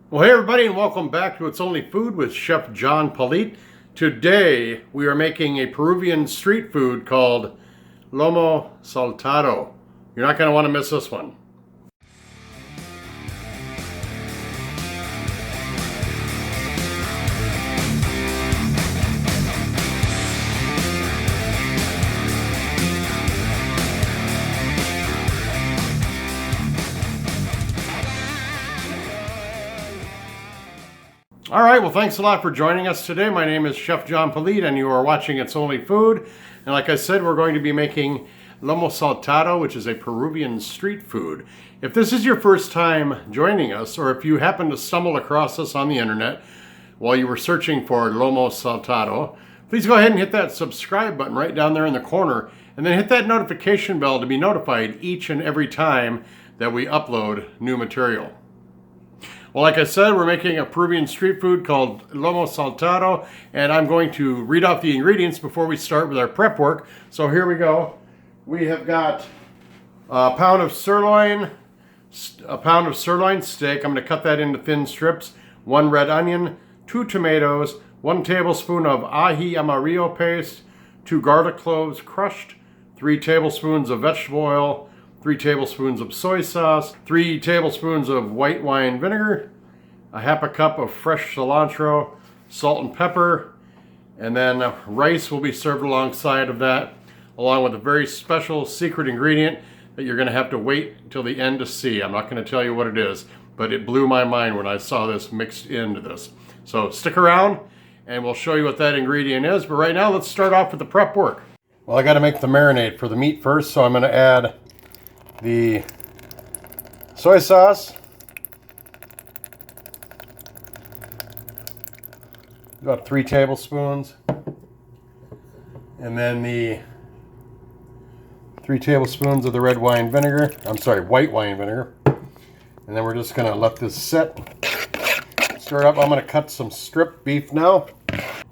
Well, hey everybody, and welcome back to It's Only Food with Chef John Politte. Today we are making a Peruvian street food called Lomo Saltado. You're not going to want to miss this one. All right, well, thanks a lot for joining us today. My name is Chef John Politte, and you are watching It's Only Food. And like I said, we're going to be making Lomo Saltado, which is a Peruvian street food. If this is your first time joining us, or if you happen to stumble across us on the internet while you were searching for Lomo Saltado, please go ahead and hit that subscribe button right down there in the corner, and then hit that notification bell to be notified each and every time that we upload new material. Well, like I said, we're making a Peruvian street food called Lomo Saltado, and I'm going to read off the ingredients before we start with our prep work. So here we go. We have got a pound of sirloin steak. I'm going to cut that into thin strips. 1 red onion, 2 tomatoes, 1 tablespoon of ají amarillo paste, 2 garlic cloves crushed, 3 tablespoons of vegetable oil, 3 tablespoons of soy sauce, 3 tablespoons of white wine vinegar, a half a cup of fresh cilantro, salt and pepper, and then rice will be served alongside of that, along with a very special secret ingredient that you're going to have to wait until the end to see. I'm not going to tell you what it is, but it blew my mind when I saw this mixed into this. So stick around and we'll show you what that ingredient is. But right now, let's start off with the prep work. Well, I got to make the marinade for the meat first, so I'm going to add the soy sauce, about 3 tablespoons, and then the 3 tablespoons of the white wine vinegar, and then we're just going to let this sit. Stir it up. I'm going to cut some strip beef now. All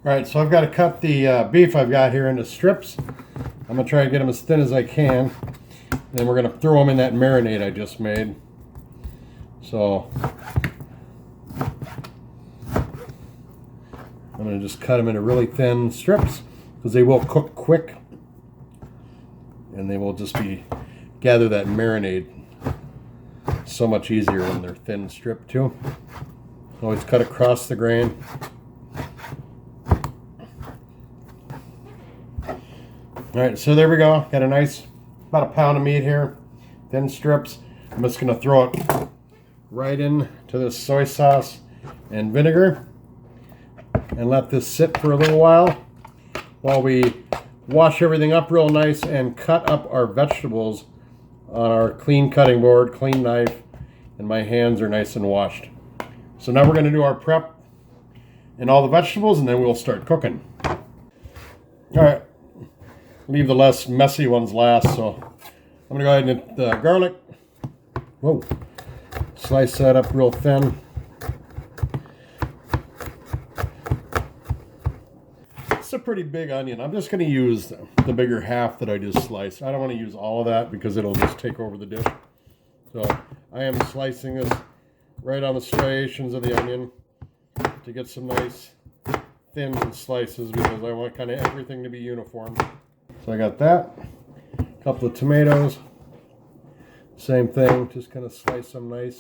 right, so I've got to cut the beef I've got here into strips. I'm going to try and get them as thin as I can. Then we're going to throw them in that marinade I just made. So I'm going to just cut them into really thin strips because they will cook quick and they will just gather that marinade so much easier when they're thin stripped too. Always cut across the grain. All right, so there we go. Got a nice about a pound of meat here, thin strips. I'm just going to throw it right into this soy sauce and vinegar and let this sit for a little while we wash everything up real nice and cut up our vegetables on our clean cutting board, clean knife, and my hands are nice and washed. So now we're going to do our prep and all the vegetables, and then we'll start cooking. All right. Leave the less messy ones last, so I'm going to go ahead and hit the garlic. Whoa. Slice that up real thin. It's a pretty big onion. I'm just going to use the bigger half that I just sliced. I don't want to use all of that because it'll just take over the dish. So I am slicing this right on the striations of the onion to get some nice thin slices because I want kind of everything to be uniform. So I got that, a couple of tomatoes, same thing, just kind of slice them nice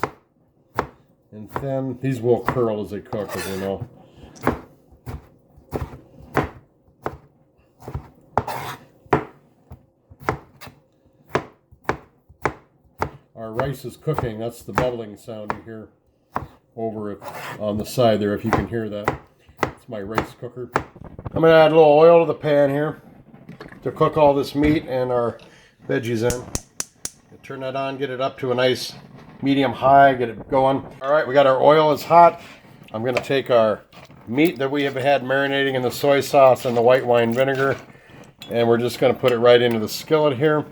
and thin. These will curl as they cook, as you know. Our rice is cooking, that's the bubbling sound you hear over on the side there, if you can hear that. It's my rice cooker. I'm going to add a little oil to the pan here to cook all this meat and our veggies in. Turn that on, get it up to a nice medium high, get it going. All right, we got our oil is hot. I'm going to take our meat that we have had marinating in the soy sauce and the white wine vinegar, and we're just going to put it right into the skillet here.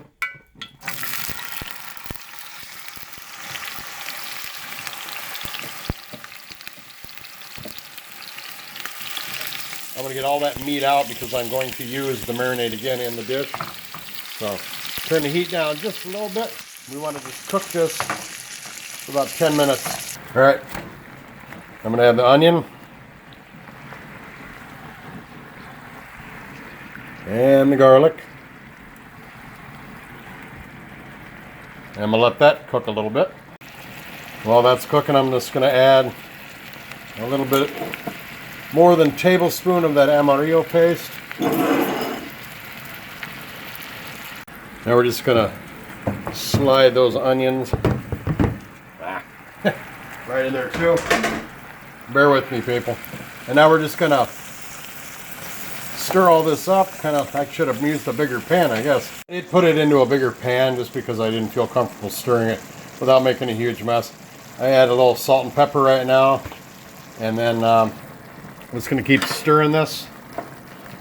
I'm going to get all that meat out because I'm going to use the marinade again in the dish. So turn the heat down just a little bit. We want to just cook this for about 10 minutes. All right, I'm going to add the onion. And the garlic. And I'm going to let that cook a little bit. While that's cooking, I'm just going to add a little bit more than a tablespoon of that amarillo paste. Now we're just going to slide those onions right in there too. Bear with me, people. And now we're just going to stir all this up. I should have used a bigger pan, I guess. I put it into a bigger pan just because I didn't feel comfortable stirring it without making a huge mess. I add a little salt and pepper right now, and then I'm just going to keep stirring this.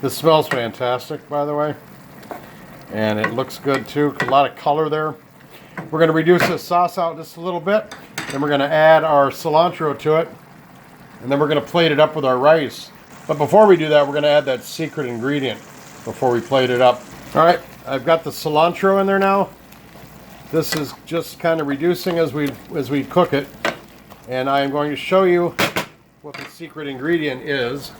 This smells fantastic, by the way, and it looks good too. A lot of color there. We're going to reduce this sauce out just a little bit. Then we're going to add our cilantro to it, and then we're going to plate it up with our rice. But before we do that, we're going to add that secret ingredient before we plate it up. All right, I've got the cilantro in there now. This is just kind of reducing as we cook it, and I am going to show you what the secret ingredient is.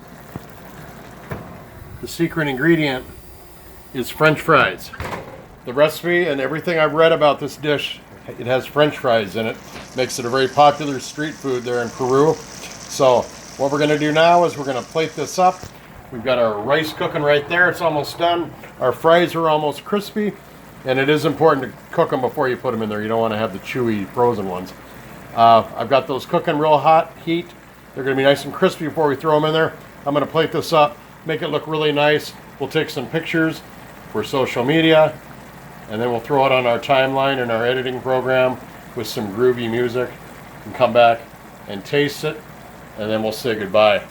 The secret ingredient is French fries. The recipe and everything I've read about this dish, it has French fries in it. Makes it a very popular street food there in Peru. So what we're going to do now is we're going to plate this up. We've got our rice cooking right there. It's almost done. Our fries are almost crispy. And it is important to cook them before you put them in there. You don't want to have the chewy frozen ones. I've got those cooking real hot heat. They're going to be nice and crispy before we throw them in there. I'm going to plate this up, make it look really nice. We'll take some pictures for social media, and then we'll throw it on our timeline in our editing program with some groovy music, and come back and taste it, and then we'll say goodbye.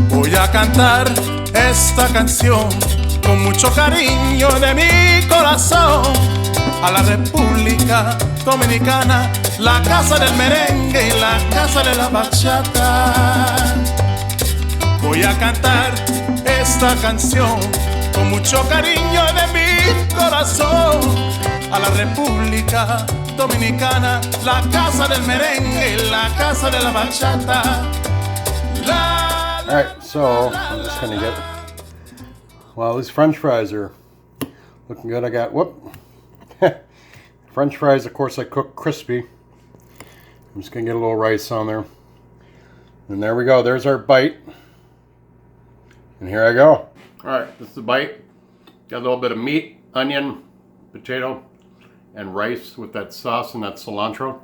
Voy a cantar esta canción con mucho cariño de mi corazón a la República Dominicana, la casa del merengue y la casa de la bachata. Voy a cantar esta canción con mucho cariño de mi corazón a la República Dominicana, la casa del merengue y la casa de la bachata. Alright, so I'm just going to get, well, these French fries are looking good. I got, French fries, of course, I cook crispy. I'm just going to get a little rice on there. And there we go. There's our bite. And here I go. Alright, this is the bite. Got a little bit of meat, onion, potato, and rice with that sauce and that cilantro.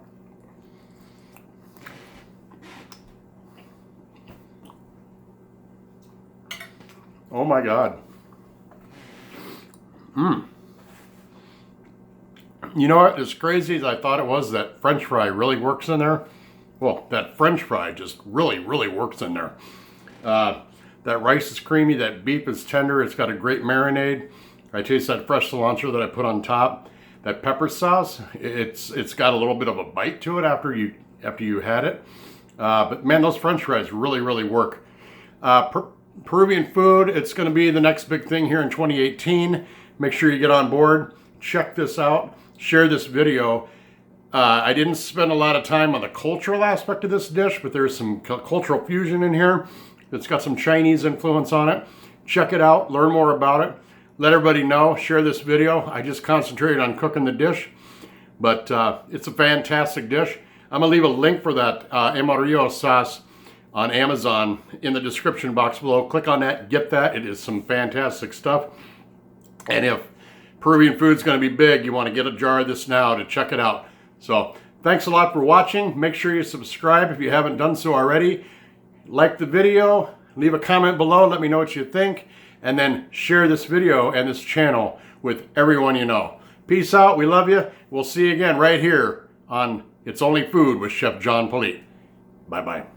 Oh my God. You know what? As crazy as I thought it was, that French fry really works in there. Well, that French fry just really works in there. That rice is creamy. That beef is tender. It's got a great marinade. I taste that fresh cilantro that I put on top. That pepper sauce, it's got a little bit of a bite to it after you had it. But man, those French fries really work. Peruvian food, it's going to be the next big thing here in 2018. Make sure you get on board. Check this out. Share this video. I didn't spend a lot of time on the cultural aspect of this dish, but there's some cultural fusion in here. It's got some Chinese influence on it. Check it out. Learn more about it. Let everybody know. Share this video. I just concentrated on cooking the dish, but it's a fantastic dish. I'm going to leave a link for that amarillo sauce on Amazon in the description box below. Click on that, get that. It is some fantastic stuff. And if Peruvian food's gonna be big, you wanna get a jar of this now to check it out. So thanks a lot for watching. Make sure you subscribe if you haven't done so already. Like the video, leave a comment below, let me know what you think, and then share this video and this channel with everyone you know. Peace out, we love you. We'll see you again right here on It's Only Food with Chef John Politte. Bye-bye.